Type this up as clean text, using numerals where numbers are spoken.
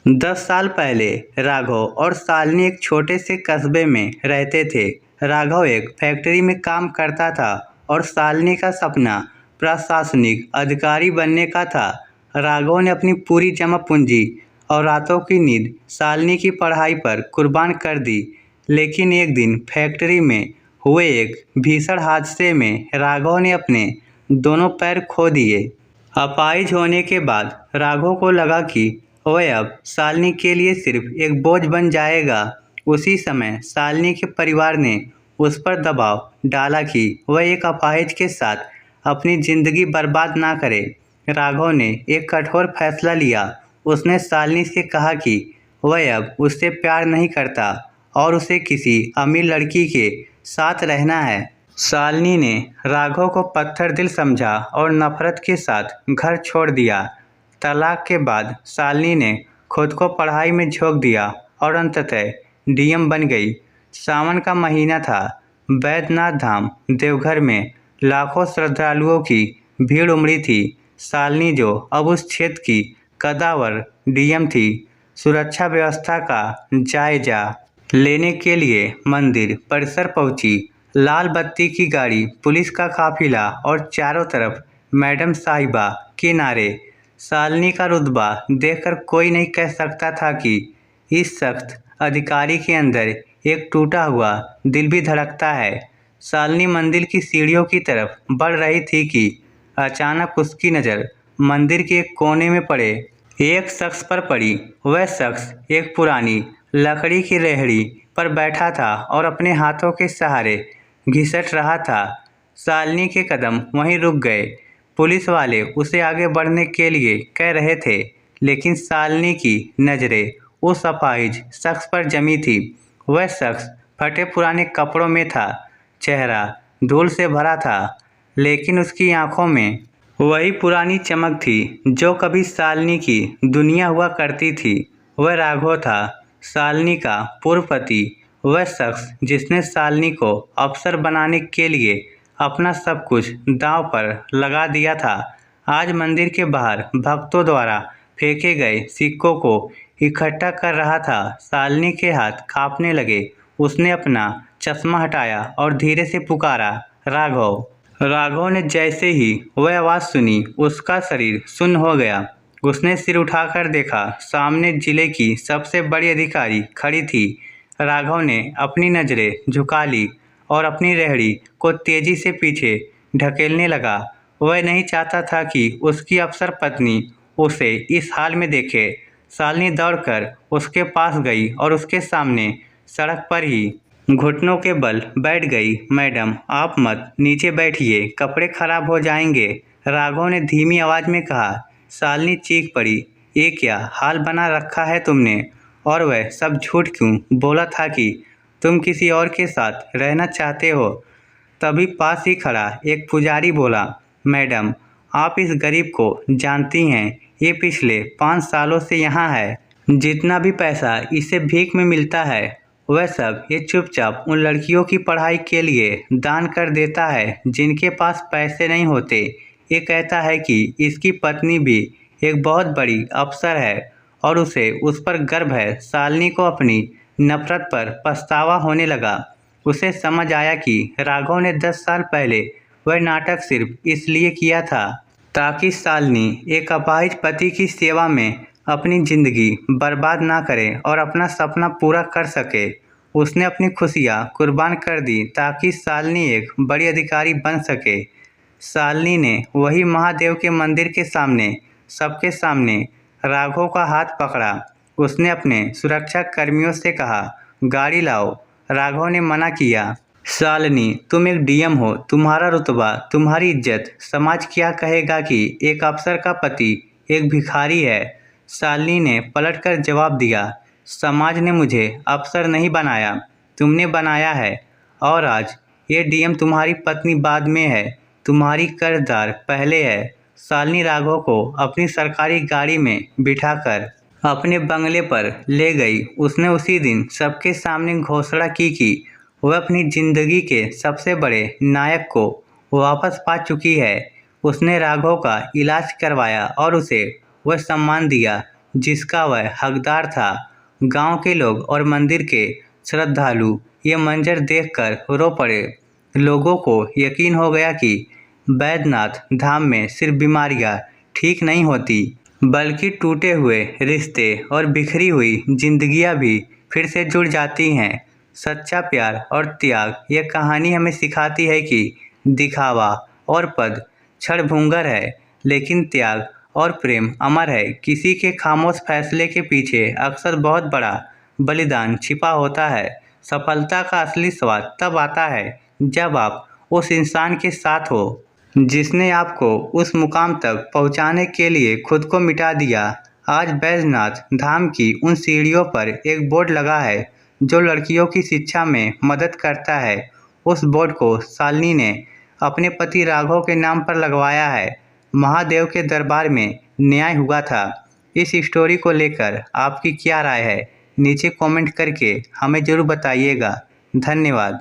10 साल पहले राघव और शालिनी एक छोटे से कस्बे में रहते थे। राघव एक फैक्ट्री में काम करता था और शालिनी का सपना प्रशासनिक अधिकारी बनने का था। राघव ने अपनी पूरी जमा पूंजी और रातों की नींद शालिनी की पढ़ाई पर कुर्बान कर दी। लेकिन एक दिन फैक्ट्री में हुए एक भीषण हादसे में राघव ने अपने दोनों पैर खो दिए। अपाहिज होने के बाद राघव को लगा कि वह अब शालिनी के लिए सिर्फ एक बोझ बन जाएगा। उसी समय शालिनी के परिवार ने उस पर दबाव डाला कि वह एक अपाहिज के साथ अपनी जिंदगी बर्बाद ना करे। राघव ने एक कठोर फैसला लिया। उसने शालिनी से कहा कि वह अब उससे प्यार नहीं करता और उसे किसी अमीर लड़की के साथ रहना है। शालिनी ने राघव को पत्थर दिल समझा और नफरत के साथ घर छोड़ दिया। तलाक के बाद शालिनी ने खुद को पढ़ाई में झोंक दिया और अंततः डीएम बन गई। सावन का महीना था। बैद्यनाथ धाम देवघर में लाखों श्रद्धालुओं की भीड़ उमड़ी थी। शालिनी, जो अब उस क्षेत्र की कद्दावर डीएम थी, सुरक्षा व्यवस्था का जायजा लेने के लिए मंदिर परिसर पहुंची। लाल बत्ती की गाड़ी, पुलिस का काफिला और चारों तरफ मैडम साहिबा के नारे। शालिनी का रुतबा देखकर कोई नहीं कह सकता था कि इस सख्त अधिकारी के अंदर एक टूटा हुआ दिल भी धड़कता है। शालिनी मंदिर की सीढ़ियों की तरफ बढ़ रही थी कि अचानक उसकी नज़र मंदिर के एक कोने में पड़े एक शख्स पर पड़ी। वह शख्स एक पुरानी लकड़ी की रेहड़ी पर बैठा था और अपने हाथों के सहारे घिसट रहा था। शालिनी के कदम वहीं रुक गए। पुलिस वाले उसे आगे बढ़ने के लिए कह रहे थे, लेकिन शालिनी की नज़रें उस अपाहिज शख्स पर जमी थी। वह शख्स फटे पुराने कपड़ों में था, चेहरा धूल से भरा था, लेकिन उसकी आंखों में वही पुरानी चमक थी जो कभी शालिनी की दुनिया हुआ करती थी। वह राघव था, शालिनी का पूर्व पति, वह शख्स जिसने शालिनी को अफसर बनाने के लिए अपना सब कुछ दांव पर लगा दिया था। आज मंदिर के बाहर भक्तों द्वारा फेंके गए सिक्कों को इकट्ठा कर रहा था। शालिनी के हाथ कांपने लगे। उसने अपना चश्मा हटाया और धीरे से पुकारा, राघव। राघव ने जैसे ही वह आवाज़ सुनी, उसका शरीर सुन्न हो गया। उसने सिर उठाकर देखा। सामने जिले की सबसे बड़ी अधिकारी खड़ी थी। राघव ने अपनी नज़रें झुका ली और अपनी रेहड़ी को तेजी से पीछे ढकेलने लगा। वह नहीं चाहता था कि उसकी अफसर पत्नी उसे इस हाल में देखे। शालिनी दौड़कर उसके पास गई और उसके सामने सड़क पर ही घुटनों के बल बैठ गई। मैडम, आप मत नीचे बैठिए, कपड़े खराब हो जाएंगे, राघव ने धीमी आवाज़ में कहा। शालिनी चीख पड़ी, ये क्या हाल बना रखा है तुमने? और वह सब झूठ क्यों बोला था कि तुम किसी और के साथ रहना चाहते हो? तभी पास ही खड़ा एक पुजारी बोला, मैडम, आप इस गरीब को जानती हैं, ये पिछले 5 सालों से यहाँ है। जितना भी पैसा इसे भीख में मिलता है, वह सब ये चुपचाप उन लड़कियों की पढ़ाई के लिए दान कर देता है जिनके पास पैसे नहीं होते। ये कहता है कि इसकी पत्नी भी एक बहुत बड़ी अफसर है और उसे उस पर गर्व है। शालिनी को अपनी नफरत पर पछतावा होने लगा। उसे समझ आया कि राघव ने 10 साल पहले वह नाटक सिर्फ इसलिए किया था ताकि शालिनी एक अपाहिज पति की सेवा में अपनी जिंदगी बर्बाद ना करे और अपना सपना पूरा कर सके। उसने अपनी खुशियाँ कुर्बान कर दी ताकि शालिनी एक बड़ी अधिकारी बन सके। शालिनी ने वही महादेव के मंदिर के सामने सबके सामने राघव का हाथ पकड़ा। उसने अपने सुरक्षा कर्मियों से कहा, गाड़ी लाओ। राघव ने मना किया। शालिनी, तुम एक डीएम हो, तुम्हारा रुतबा, तुम्हारी इज्जत, समाज क्या कहेगा कि एक अफसर का पति एक भिखारी है? शालिनी ने पलटकर जवाब दिया, समाज ने मुझे अफसर नहीं बनाया, तुमने बनाया है। और आज ये डीएम तुम्हारी पत्नी बाद में है, तुम्हारी कर्जदार पहले है। शालिनी राघव को अपनी सरकारी गाड़ी में बिठाकर अपने बंगले पर ले गई। उसने उसी दिन सबके सामने घोषणा की कि वह अपनी जिंदगी के सबसे बड़े नायक को वापस पा चुकी है। उसने राघव का इलाज करवाया और उसे वह सम्मान दिया जिसका वह हकदार था। गांव के लोग और मंदिर के श्रद्धालु ये मंजर देखकर रो पड़े। लोगों को यकीन हो गया कि बैद्यनाथ धाम में सिर्फ बीमारियां ठीक नहीं होती, बल्कि टूटे हुए रिश्ते और बिखरी हुई जिंदगियां भी फिर से जुड़ जाती हैं। सच्चा प्यार और त्याग, ये कहानी हमें सिखाती है कि दिखावा और पद क्षणभंगुर है, लेकिन त्याग और प्रेम अमर है। किसी के खामोश फैसले के पीछे अक्सर बहुत बड़ा बलिदान छिपा होता है। सफलता का असली स्वाद तब आता है जब आप उस इंसान के साथ हो जिसने आपको उस मुकाम तक पहुंचाने के लिए खुद को मिटा दिया। आज बैजनाथ धाम की उन सीढ़ियों पर एक बोर्ड लगा है जो लड़कियों की शिक्षा में मदद करता है। उस बोर्ड को शालिनी ने अपने पति राघव के नाम पर लगवाया है। महादेव के दरबार में न्याय हुआ था। इस स्टोरी को लेकर आपकी क्या राय है? नीचे कमेंट करके हमें ज़रूर बताइएगा। धन्यवाद।